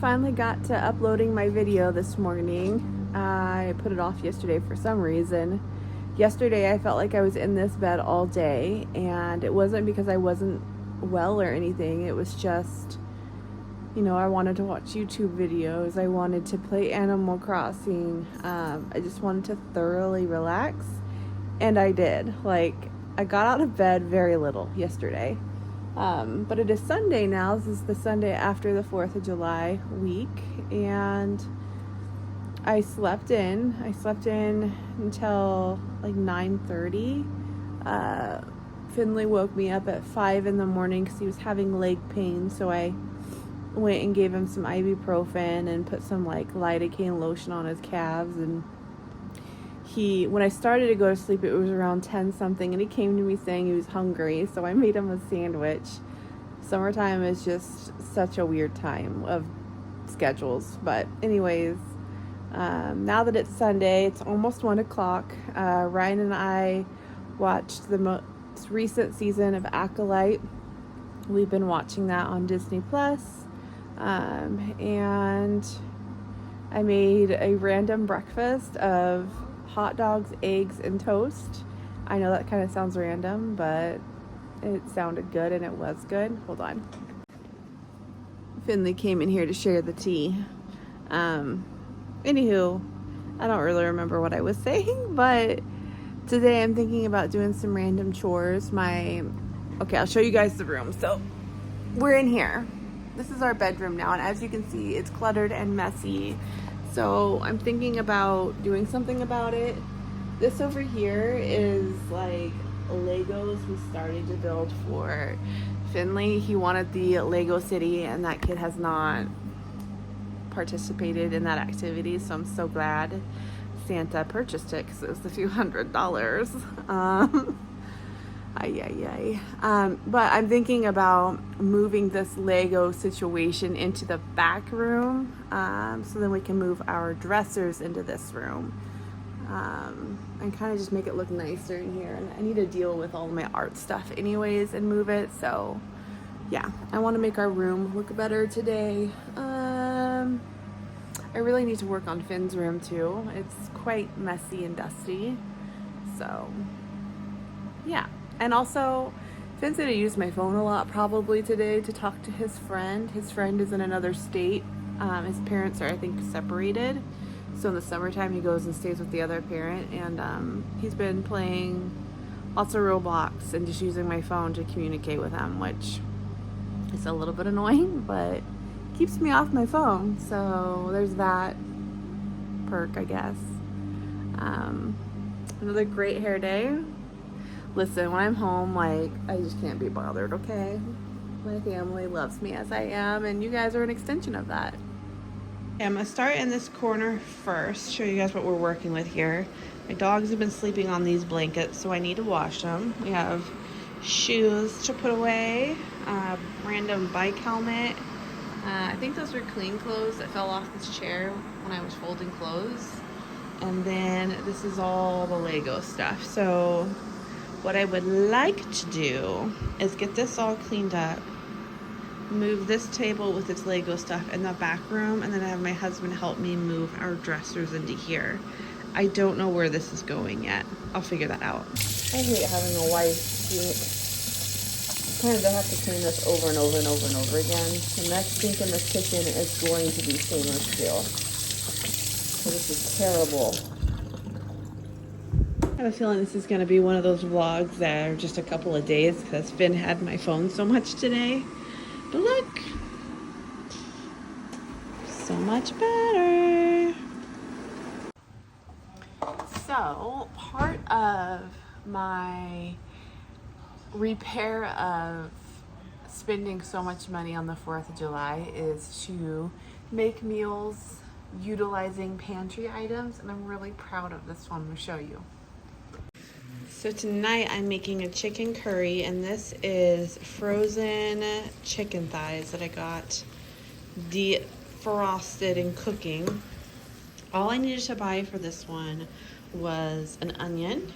finally got to uploading my video this morning. I put it off yesterday for some reason. Yesterday I felt like I was in this bed all day, and it wasn't because I wasn't well or anything. It was just, you know, I wanted to watch YouTube videos. I wanted to play Animal Crossing. I just wanted to thoroughly relax, and I did. Like, I got out of bed very little yesterday. But it is Sunday now. This is the Sunday after the 4th of July week, and I slept in. Until like 9:30. Finley woke me up at 5 in the morning because he was having leg pain, so I went and gave him some ibuprofen and put some like lidocaine lotion on his calves. And when I started to go to sleep, it was around 10 something, and he came to me saying he was hungry, so I made him a sandwich. Summertime is just such a weird time of schedules. But anyways, now that it's Sunday, it's almost 1 o'clock. Ryan and I watched the most recent season of Acolyte. We've been watching that on Disney Plus. And I made a random breakfast of hot dogs, eggs, and toast. I know that kind of sounds random, but it sounded good, and it was good. Hold on. Finley came in here to share the tea. Anywho, I don't really remember what I was saying, but today I'm thinking about doing some random chores. Okay, I'll show you guys the room. So we're in here. This is our bedroom now, and as you can see, it's cluttered and messy. So I'm thinking about doing something about it. This over here is like Legos we started to build for Finley. He wanted the Lego City, and that kid has not participated in that activity, so I'm so glad Santa purchased it because it was a few $100s. But I'm thinking about moving this Lego situation into the back room, so then we can move our dressers into this room, and kind of just make it look nicer in here. And I need to deal with all my art stuff anyways and move it. So yeah, I want to make our room look better today. I really need to work on Finn's room too. It's quite messy and dusty. So yeah. And also, Finn's gonna use my phone a lot probably today to talk to his friend. His friend is in another state. His parents are, I think, separated. So in the summertime, he goes and stays with the other parent. And he's been playing lots of Roblox and just using my phone to communicate with him, which is a little bit annoying, but keeps me off my phone. So there's that perk, I guess. Another great hair day. Listen, when I'm home, like, I just can't be bothered, okay? My family loves me as I am, and you guys are an extension of that. Okay, I'm gonna start in this corner first, show you guys what we're working with here. My dogs have been sleeping on these blankets, so I need to wash them. We have shoes to put away, random bike helmet. I think those were clean clothes that fell off this chair when I was folding clothes. And then this is all the Lego stuff. So what I would like to do is get this all cleaned up, move this table with its Lego stuff in the back room, and then have my husband help me move our dressers into here. I don't know where this is going yet. I'll figure that out. I hate having a white sink. Sometimes I have to clean this over and over and over and over again. The next sink in the kitchen is going to be stainless steel. So this is terrible. I have a feeling this is going to be one of those vlogs that are just a couple of days because Finn had my phone so much today. But look, so much better. So part of my repair of spending so much money on the 4th of July is to make meals utilizing pantry items, and I'm really proud of this one. I'm going to show you. So tonight I'm making a chicken curry, and this is frozen chicken thighs that I got defrosted and cooking. All I needed to buy for this one was an onion,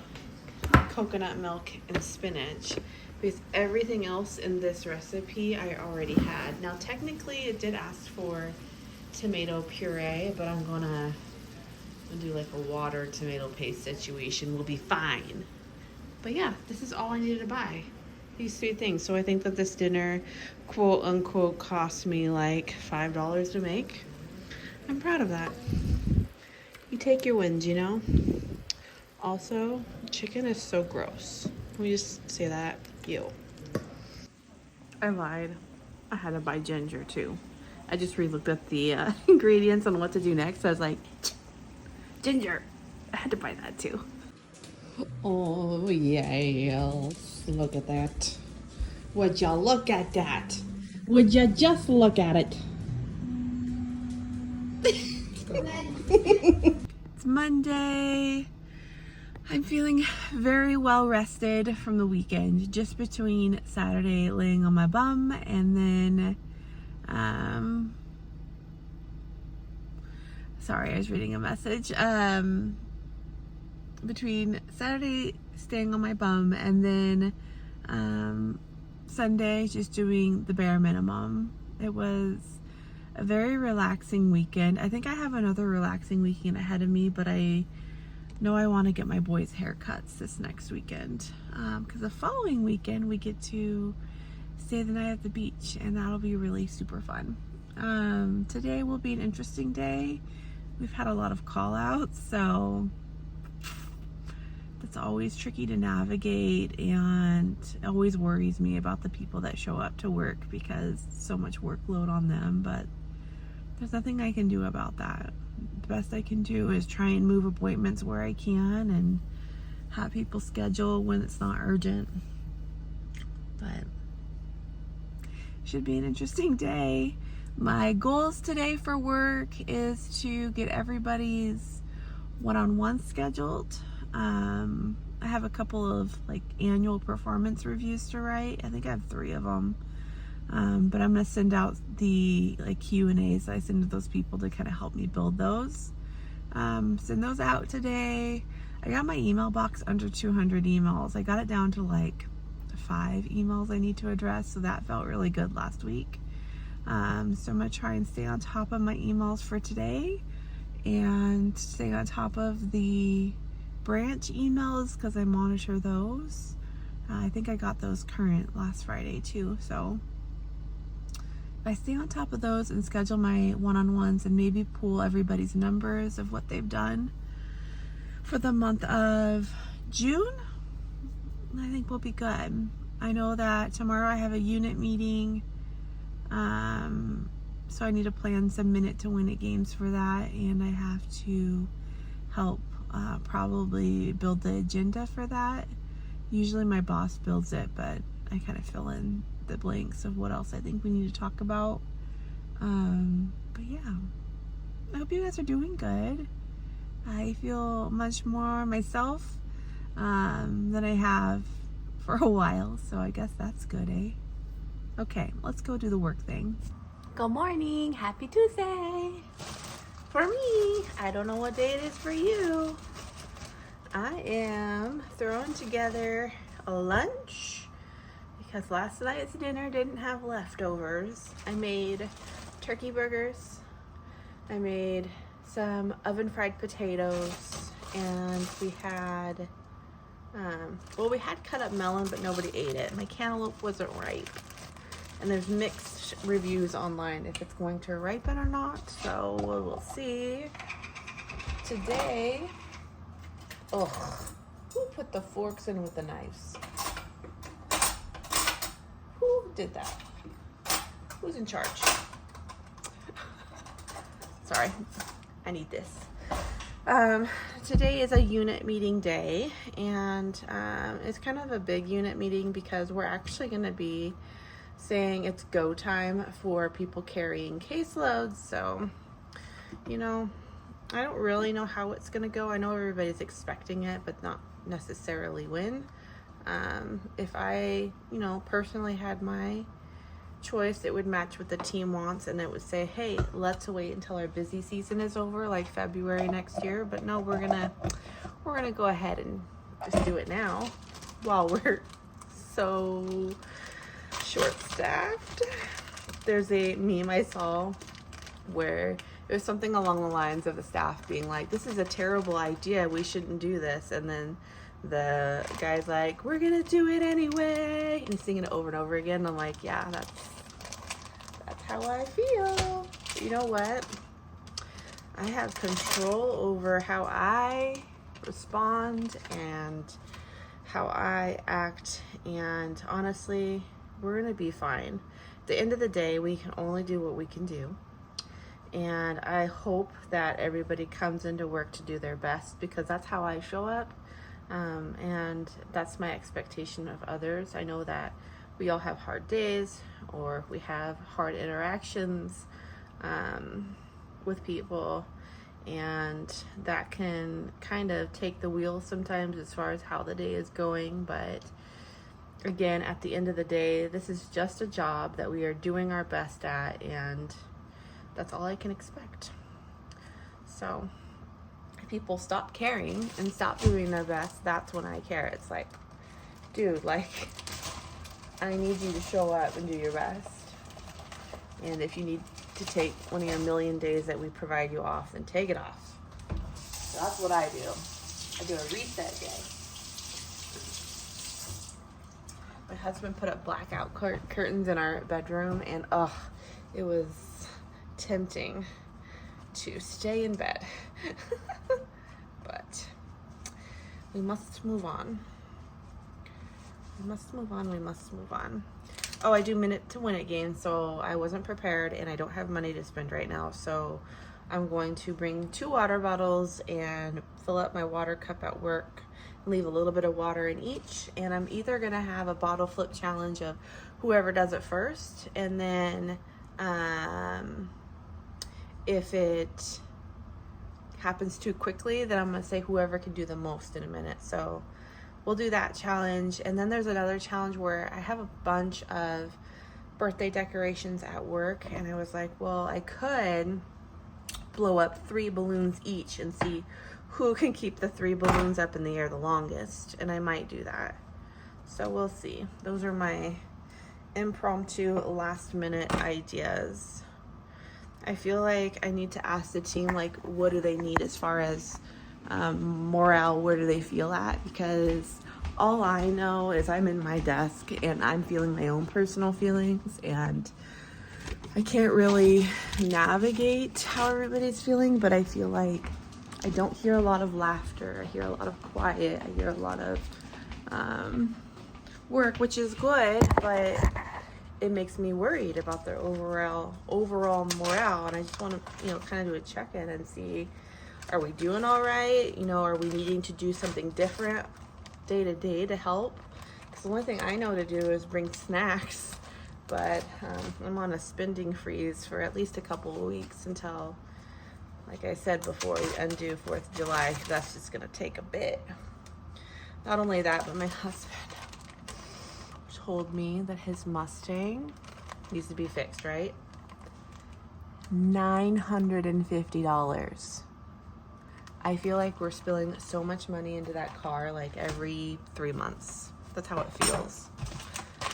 coconut milk, and spinach, because everything else in this recipe I already had. Now technically it did ask for tomato puree, but I'm gonna do like a water tomato paste situation. We'll be fine. But yeah, this is all I needed to buy. These 3 things. So I think that this dinner, quote unquote, cost me like $5 to make. I'm proud of that. You take your wins, you know? Also, chicken is so gross. Let me just say that. Ew. I lied. I had to buy ginger too. I just re-looked at the ingredients on what to do next. I was like, ginger. I had to buy that too. Oh, yes. Look at that. Would you look at that? Would you just look at it? It's Monday. I'm feeling very well rested from the weekend, just between Saturday laying on my bum and then, sorry, I was reading a message. Between Saturday staying on my bum and then Sunday just doing the bare minimum. It was a very relaxing weekend. I think I have another relaxing weekend ahead of me, but I know I want to get my boys' haircuts this next weekend because the following weekend we get to stay the night at the beach, and that'll be really super fun. Today will be an interesting day. We've had a lot of call outs, so that's always tricky to navigate, and it always worries me about the people that show up to work because so much workload on them, but there's nothing I can do about that. The best I can do is try and move appointments where I can and have people schedule when it's not urgent. But should be an interesting day. My goals today for work is to get everybody's one-on-one scheduled. I have a couple of like annual performance reviews to write. I think I have 3 of them. But I'm going to send out the like Q&As I send to those people to kind of help me build those. Send those out today. I got my email box under 200 emails. I got it down to like 5 emails I need to address, so that felt really good last week. So I'm going to try and stay on top of my emails for today and stay on top of the branch emails because I monitor those. I think I got those current last Friday too, so if I stay on top of those and schedule my one-on-ones and maybe pull everybody's numbers of what they've done for the month of June, I think we'll be good. I know that tomorrow I have a unit meeting, so I need to plan some minute to win it games for that, and I have to help probably build the agenda for that. Usually my boss builds it, but I kind of fill in the blanks of what else I think we need to talk about. But yeah, I hope you guys are doing good. I feel much more myself than I have for a while, so I guess that's good, eh? Okay, let's go do the work thing. Good morning, happy Tuesday. For me, I don't know what day it is for you. I am throwing together a lunch because last night's dinner didn't have leftovers. I made turkey burgers. I made some oven fried potatoes, and we had we had cut up melon, but nobody ate it. My cantaloupe wasn't ripe, and there's mixed reviews online if it's going to ripen or not, so we'll see. Today, who put the forks in with the knives? Who did that? Who's in charge? Sorry, I need this. Today is a unit meeting day, and it's kind of a big unit meeting because we're actually going to be saying it's go time for people carrying caseloads. So, you know, I don't really know how it's going to go. I know everybody's expecting it, but not necessarily when. If I, personally had my choice, it would match what the team wants, and it would say, hey, let's wait until our busy season is over, like February next year. But no, we're gonna go ahead and just do it now while we're so short-staffed. There's a meme I saw where it was something along the lines of the staff being like, this is a terrible idea, we shouldn't do this. And then the guy's like, we're gonna do it anyway. And he's singing it over and over again. I'm like, yeah, that's how I feel. But you know what? I have control over how I respond and how I act. And honestly, we're gonna be fine. At the end of the day, we can only do what we can do. And I hope that everybody comes into work to do their best, because that's how I show up. And that's my expectation of others. I know that we all have hard days, or we have hard interactions with people, and that can kind of take the wheel sometimes as far as how the day is going. But again, at the end of the day, this is just a job that we are doing our best at, and that's all I can expect. So if people stop caring and stop doing their best, that's when I care. It's like, dude, like, I need you to show up and do your best. And if you need to take one of your million days that we provide you off, then take it off. So that's what I do. I do a reset day. My husband put up blackout curtains in our bedroom, and it was tempting to stay in bed. But we must move on. We must move on. Oh, I do minute to win it games, so I wasn't prepared and I don't have money to spend right now. So I'm going to bring 2 water bottles and fill up my water cup at work, leave a little bit of water in each. And I'm either gonna have a bottle flip challenge of whoever does it first, and then if it happens too quickly, then I'm gonna say whoever can do the most in a minute. So we'll do that challenge. And then there's another challenge where I have a bunch of birthday decorations at work, and I was like, well, I could blow up 3 balloons each and see who can keep the 3 balloons up in the air the longest. And I might do that. So we'll see. Those are my impromptu last minute ideas. I feel like I need to ask the team, like, what do they need as far as morale? Where do they feel at? Because all I know is I'm in my desk and I'm feeling my own personal feelings, and I can't really navigate how everybody's feeling. But I feel like I don't hear a lot of laughter. I hear a lot of quiet. I hear a lot of work, which is good, but it makes me worried about their overall morale. And I just want to, kind of do a check-in and see, are we doing all right? Are we needing to do something different day to day to help? Because the only thing I know to do is bring snacks. But I'm on a spending freeze for at least a couple of weeks until, like I said before, we undo 4th of July. That's just going to take a bit. Not only that, but my husband told me that his Mustang needs to be fixed, right? $950. I feel like we're spilling so much money into that car like every 3 months. That's how it feels.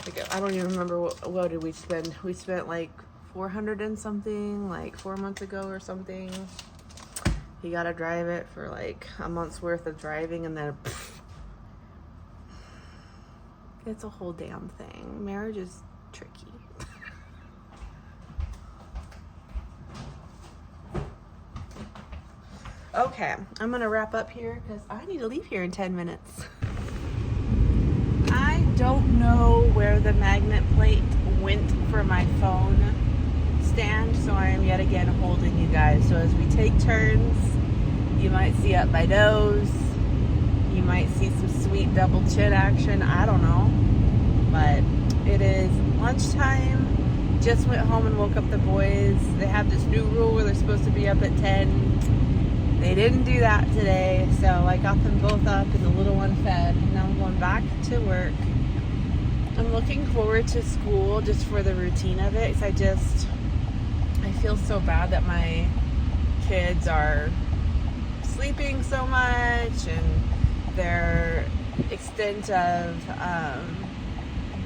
Like, I don't even remember what did we spend. We spent like 400 and something like 4 months ago or something. He got to drive it for like a month's worth of driving, and then it's a whole damn thing. Marriage is tricky. Okay, I'm gonna wrap up here because I need to leave here in 10 minutes. I don't know where the magnet plate went for my phone stand, so I am yet again holding you guys. So as we take turns, you might see up my nose, you might see some sweet double chin action, I don't know. But it is lunchtime. Just went home and woke up the boys. They have this new rule where they're supposed to be up at 10. They didn't do that today, so I got them both up and the little one fed. And now I'm going back to work. I'm looking forward to school just for the routine of it, because I feel so bad that my kids are sleeping so much, and their extent of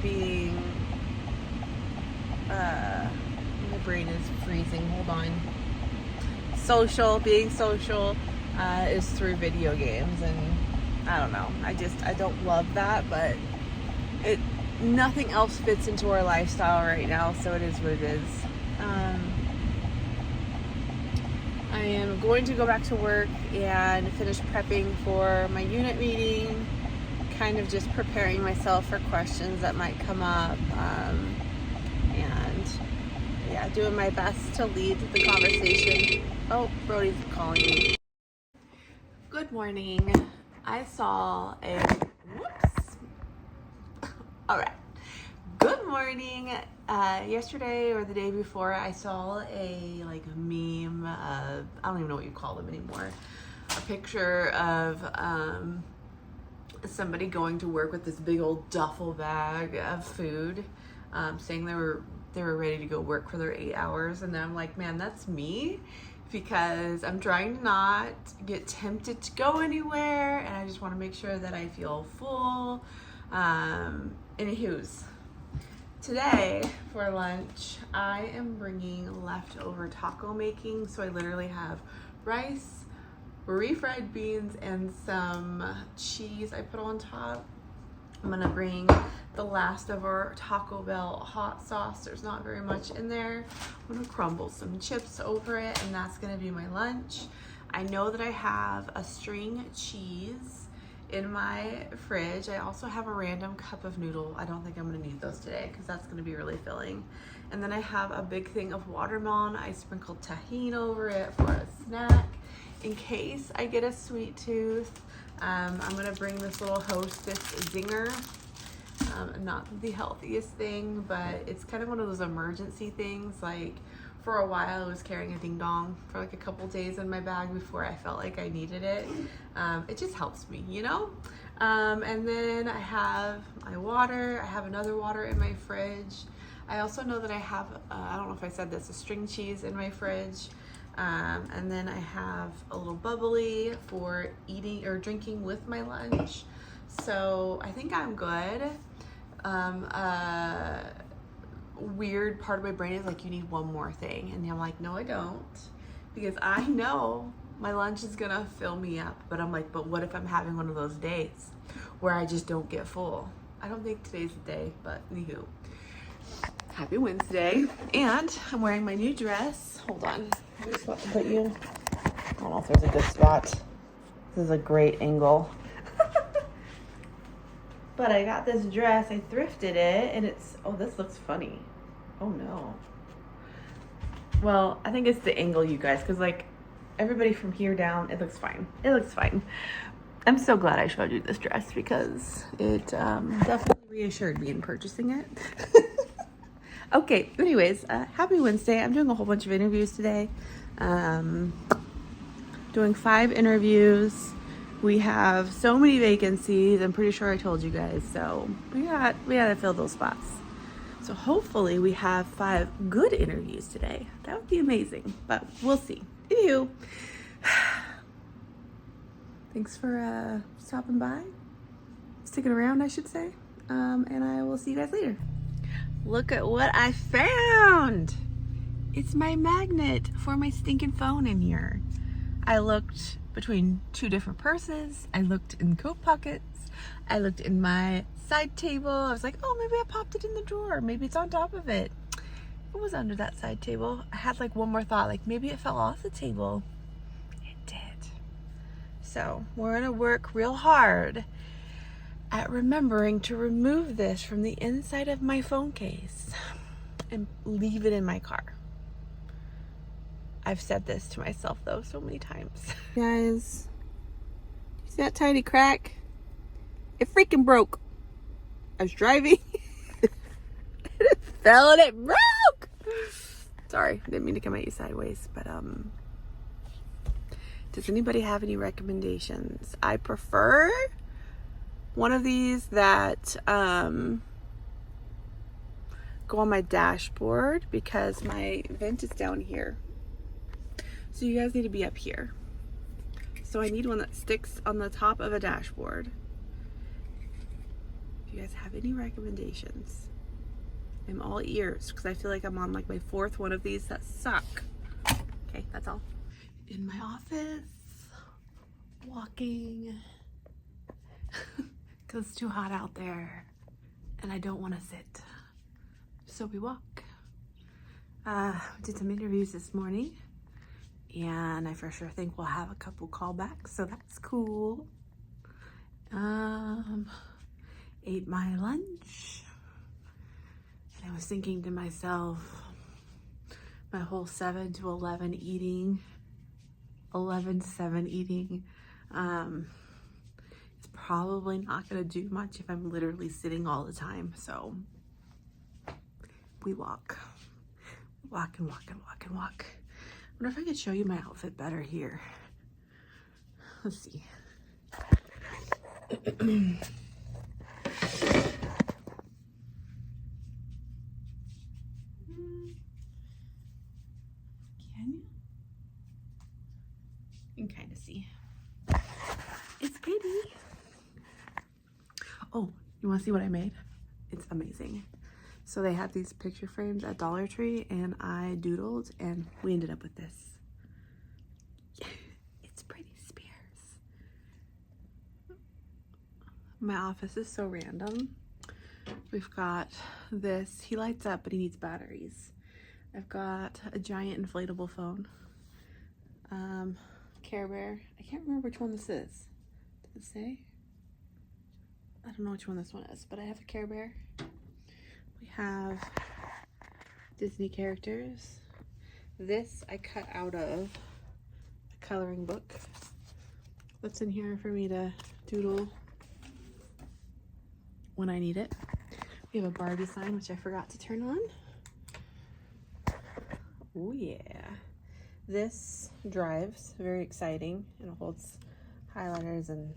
being my brain is freezing, hold on. being social is through video games, and I don't know. I don't love that, but nothing else fits into our lifestyle right now, so it is what it is. I am going to go back to work and finish prepping for my unit meeting, kind of just preparing myself for questions that might come up, and yeah, doing my best to lead the conversation. Oh, Brody's calling me. Good morning. I saw a, whoops. All right. Good morning. Yesterday or the day before, I saw a meme. I don't even know what you call them anymore. A picture of somebody going to work with this big old duffel bag of food, saying they were ready to go work for their 8 hours. And I'm like, man, that's me, because I'm trying to not get tempted to go anywhere, and I just want to make sure that I feel full. Anywho's, today for lunch, I am bringing leftover taco making. So I literally have rice, refried beans, and some cheese I put on top. I'm gonna bring the last of our Taco Bell hot sauce. There's not very much in there. I'm gonna crumble some chips over it, and that's gonna be my lunch. I know that I have a string cheese in my fridge. I also have a random cup of noodle. I don't think I'm gonna need those today because that's gonna be really filling. And then I have a big thing of watermelon. I sprinkled tahini over it for a snack in case I get a sweet tooth. I'm gonna bring this little Hostess Zinger. Not the healthiest thing, but it's kind of one of those emergency things. Like, for a while I was carrying a ding dong for like a couple days in my bag before I felt like I needed it. It just helps me, you know? And then I have my water. I have another water in my fridge. I also know that I have, I don't know if I said this, a string cheese in my fridge. And then I have a little bubbly for eating or drinking with my lunch. So I think I'm good. Weird part of my brain is like, you need one more thing, and I'm like, no I don't, because I know my lunch is gonna fill me up. But I'm like, but what if I'm having one of those days where I just don't get full? I don't think today's the day, but anywho, happy Wednesday. And I'm wearing my new dress. Hold on, I just want to put you, I don't know if there's a good spot. This is a great angle. But I got this dress, I thrifted it, and it's, oh, this looks funny. Oh no. Well, I think it's the angle, you guys, because like everybody from here down, it looks fine. It looks fine. I'm so glad I showed you this dress because it definitely reassured me in purchasing it. Okay, anyways, happy Wednesday. I'm doing a whole bunch of interviews today. Doing 5 interviews. We have so many vacancies. I'm pretty sure I told you guys. So we gotta fill those spots. So hopefully we have 5 good interviews today. That would be amazing, but we'll see. Anywho, thanks for stopping by, sticking around, I should say. And I will see you guys later. Look at what I found. It's my magnet for my stinking phone in here. I looked between 2 different purses. I looked in coat pockets. I looked in my side table. I was like, oh, maybe I popped it in the drawer. Maybe it's on top of it. It was under that side table. I had like one more thought, like maybe it fell off the table. It did. So we're gonna work real hard at remembering to remove this from the inside of my phone case and leave it in my car. I've said this to myself though so many times. Guys, you see that tiny crack? It freaking broke. I was driving. It fell and it broke. Sorry, didn't mean to come at you sideways, but does anybody have any recommendations? I prefer one of these that go on my dashboard because my vent is down here. So you guys need to be up here. So I need one that sticks on the top of a dashboard. If you guys have any recommendations, I'm all ears because I feel like I'm on like my 4th one of these that suck. Okay, that's all. in my office, walking, because it's too hot out there and I don't want to sit. So we walk. Did some interviews this morning, and I for sure think we'll have a couple callbacks, so that's cool. Ate my lunch, and I was thinking to myself, my whole 7 to 11 eating, 11 to 7 eating, it's probably not gonna do much if I'm literally sitting all the time. So we walk and walk and walk and walk. I wonder if I could show you my outfit better here. Let's see. Can you? You can kind of see. It's pretty. Oh, you want to see what I made? It's amazing. So they had these picture frames at Dollar Tree, and I doodled, and we ended up with this. It's Britney Spears. My office is so random. We've got this. He lights up, but he needs batteries. I've got a giant inflatable phone. Care Bear. I can't remember which one this is. Did it say? I don't know which one this one is, but I have a Care Bear. We have Disney characters. This I cut out of a coloring book that's in here for me to doodle when I need it. We have a Barbie sign, which I forgot to turn on. Oh yeah. This drives, very exciting, and it holds highlighters and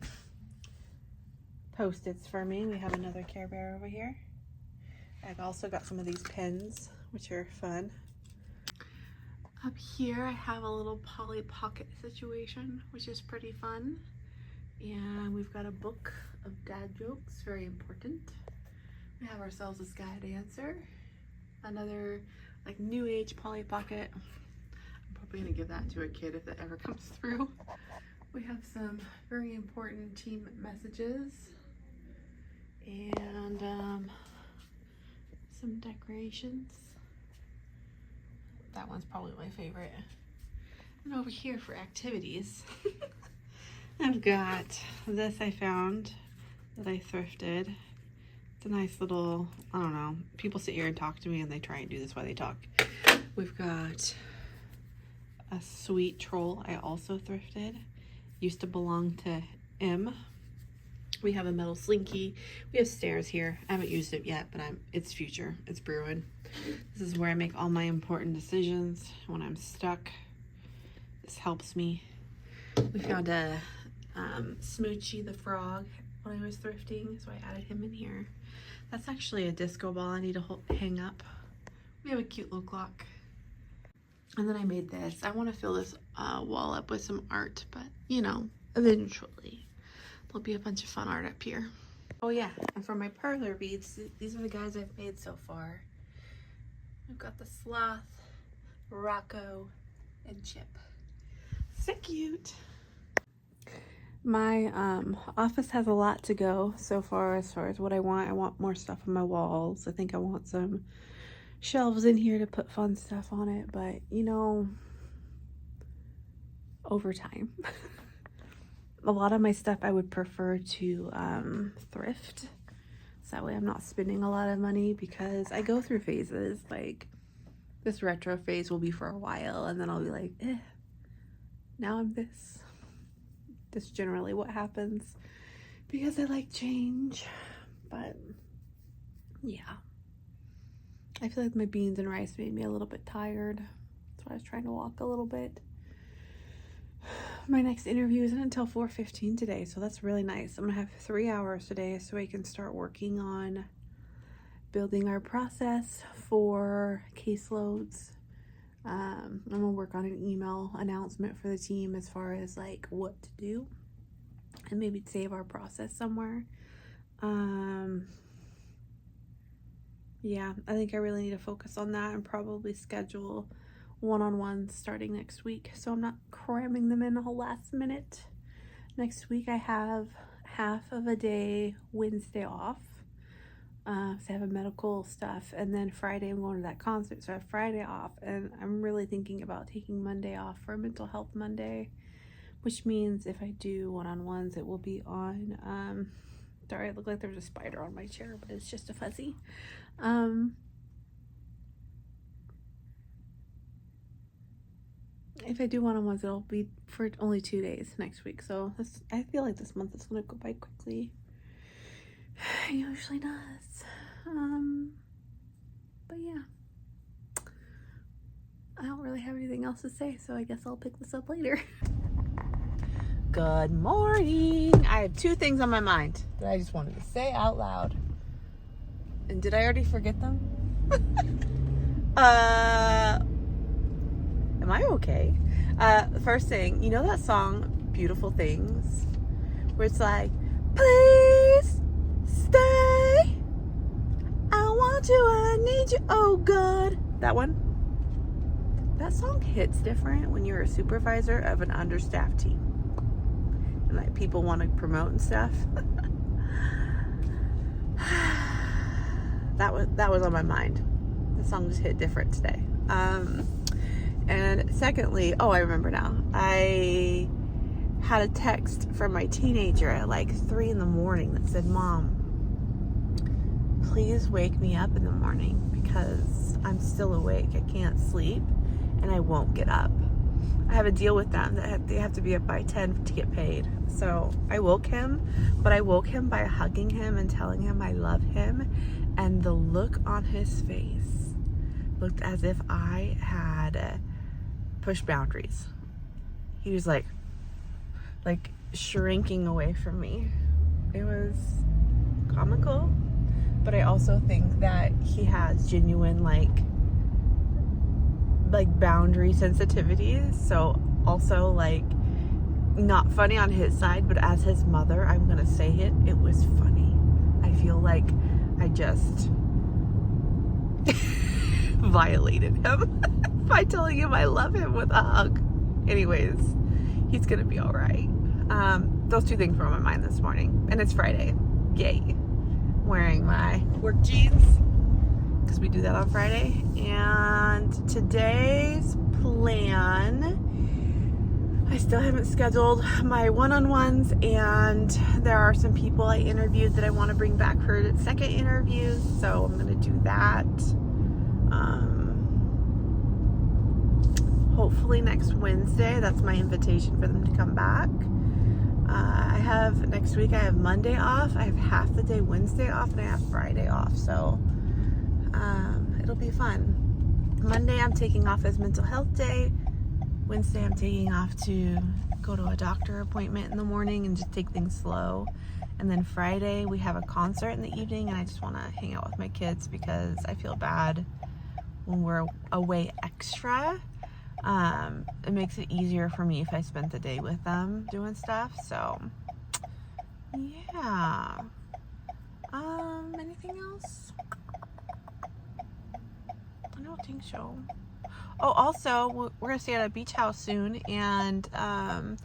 Post-its for me. We have another Care Bear over here. I've also got some of these pens, which are fun. Up here I have a little Polly Pocket situation, which is pretty fun. And we've got a book of dad jokes, very important. We have ourselves a Sky Dancer, another like new age Polly Pocket. I'm probably gonna give that to a kid if that ever comes through. We have some very important team messages and some decorations. That one's probably my favorite. And over here for activities, I've got this I found that I thrifted. It's a nice little, I don't know, people sit here and talk to me and they try and do this while they talk. We've got a sweet troll I also thrifted. Used to belong to M. We have a metal slinky. We have stairs here. I haven't used it yet, but it's future. It's brewing. This is where I make all my important decisions when I'm stuck. This helps me. We found a Smoochie the frog when I was thrifting, so I added him in here. That's actually a disco ball I need to hang up. We have a cute little clock. And then I made this. I want to fill this wall up with some art, but you know, eventually there'll be a bunch of fun art up here. Oh yeah, and for my parlor beads, these are the guys I've made so far. We've got the Sloth, Rocco, and Chip. So cute. My office has a lot to go so far as what I want. I want more stuff on my walls. I think I want some shelves in here to put fun stuff on it, but you know, over time. A lot of my stuff I would prefer to thrift, so that way I'm not spending a lot of money, because I go through phases. Like this retro phase will be for a while, and then I'll be like, now I'm this. That's generally what happens, because I like change. But yeah, I feel like my beans and rice made me a little bit tired. That's why I was trying to walk a little bit. My next interview isn't until 4:15 today, so that's really nice. I'm gonna have 3 hours today so I can start working on building our process for caseloads. I'm gonna work on an email announcement for the team as far as like what to do, and maybe save our process somewhere. Yeah, I think I really need to focus on that and probably schedule one-on-ones starting next week, so I'm not cramming them in the whole last minute. Next week I have half of a day Wednesday off. So I have a medical stuff, and then Friday I'm going to that concert, so I have Friday off, and I'm really thinking about taking Monday off for a mental health Monday, which means if I do one-on-ones, it will be on, sorry, it looked like there was a spider on my chair, but it's just a fuzzy. If I do one-on-ones, it'll be for only 2 days next week, so I feel like this month is going to go by quickly. It usually does. But yeah, I don't really have anything else to say, so I guess I'll pick this up later. Good morning. I have 2 things on my mind that I just wanted to say out loud. And did I already forget them? Am I okay? The first thing, you know that song, Beautiful Things? Where it's like, please stay. I want you, I need you, oh God. That one? That song hits different when you're a supervisor of an understaffed team. And like people want to promote and stuff. That was on my mind. The song just hit different today. And secondly, oh, I remember now. I had a text from my teenager at like 3 in the morning that said, Mom, please wake me up in the morning because I'm still awake. I can't sleep and I won't get up. I have a deal with them that they have to be up by 10 to get paid. So I woke him, but I woke him by hugging him and telling him I love him. And the look on his face looked as if I had pushed boundaries. He was like shrinking away from me. It was comical, but I also think that he has genuine like boundary sensitivities. So also like not funny on his side, but as his mother, I'm gonna say it was funny. I feel like I just violated him by telling him I love him with a hug. Anyways, he's gonna be all right. Those 2 things were on my mind this morning, and it's Friday. Yay! Wearing my work jeans because we do that on Friday. And today's plan, I still haven't scheduled my one-on-ones, and there are some people I interviewed that I want to bring back for second interviews, so I'm gonna do that. Hopefully next Wednesday. That's my invitation for them to come back. Next week I have Monday off, I have half the day Wednesday off, and I have Friday off, so it'll be fun. Monday I'm taking off as mental health day. Wednesday I'm taking off to go to a doctor appointment in the morning and just take things slow. And then Friday we have a concert in the evening, and I just want to hang out with my kids because I feel bad when we're away extra. It makes it easier for me if I spend the day with them doing stuff. So yeah. Anything else? I don't think so. Oh, also we're gonna stay at a beach house soon, and I'm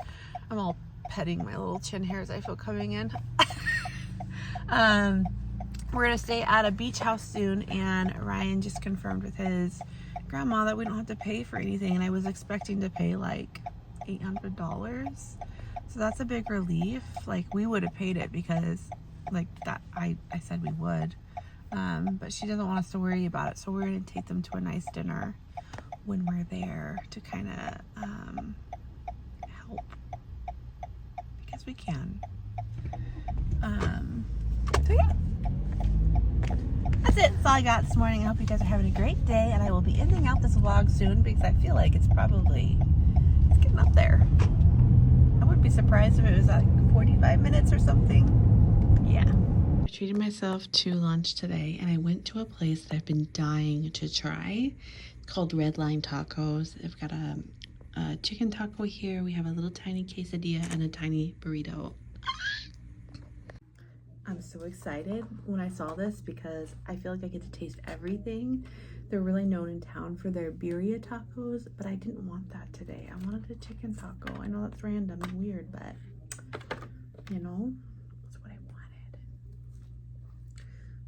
all petting my little chin hairs I feel coming in. We're gonna stay at a beach house soon, and Ryan just confirmed with his grandma that we don't have to pay for anything, and I was expecting to pay like $800, so that's a big relief. Like, we would have paid it because like that I said we would, but she doesn't want us to worry about it, so we're gonna take them to a nice dinner when we're there to kind of help because we can. So yeah, that's it. That's all I got this morning. I hope you guys are having a great day, and I will be ending out this vlog soon because I feel like it's getting up there. I wouldn't be surprised if it was like 45 minutes or something. Yeah. I treated myself to lunch today, and I went to a place that I've been dying to try. It's called Red Line Tacos. They've got a chicken taco here. We have a little tiny quesadilla and a tiny burrito. I'm so excited when I saw this because I feel like I get to taste everything. They're really known in town for their birria tacos, but I didn't want that today. I wanted a chicken taco. I know that's random and weird, but you know, that's what I wanted.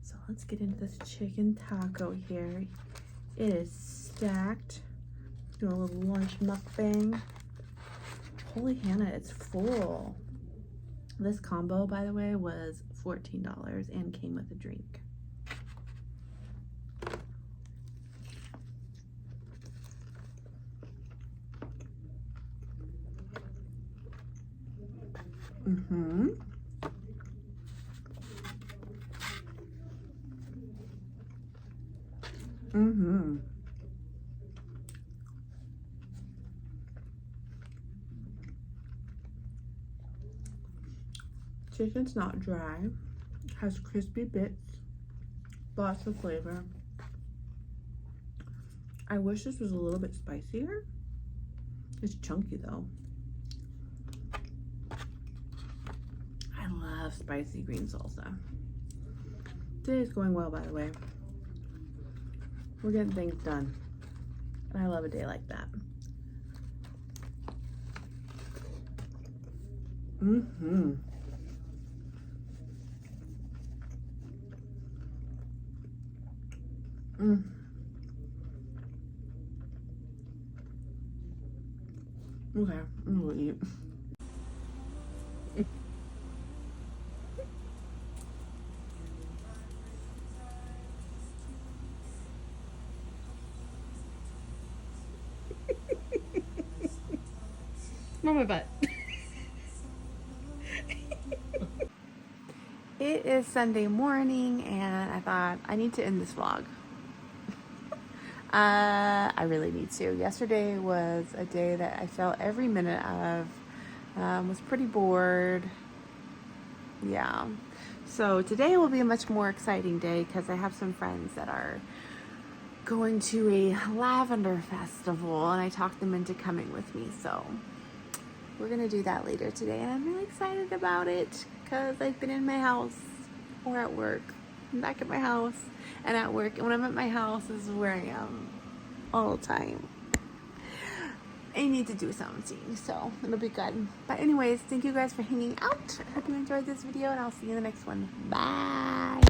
So let's get into this chicken taco here. It is stacked. Do a little lunch mukbang. Holy Hannah, it's full. This combo, by the way, was $14 and came with a drink. Mm-hmm. Mm-hmm. Chicken's not dry, has crispy bits, lots of flavor. I wish this was a little bit spicier. It's chunky though. I love spicy green salsa. Today's going well, by the way. We're getting things done. And I love a day like that. Mm-hmm. Mm. Okay, I'm gonna eat. On my butt. It is Sunday morning and I thought I need to end this vlog. I really need to. Yesterday was a day that I felt every minute of. Was pretty bored. Yeah. So today will be a much more exciting day because I have some friends that are going to a lavender festival and I talked them into coming with me. So we're going to do that later today and I'm really excited about it because I've been in my house or at work. I'm back at my house and at work, and when I'm at my house is where I am all the time. I need to do something, so it'll be good. But anyways, thank you guys for hanging out. I hope you enjoyed this video and I'll see you in the next one. Bye.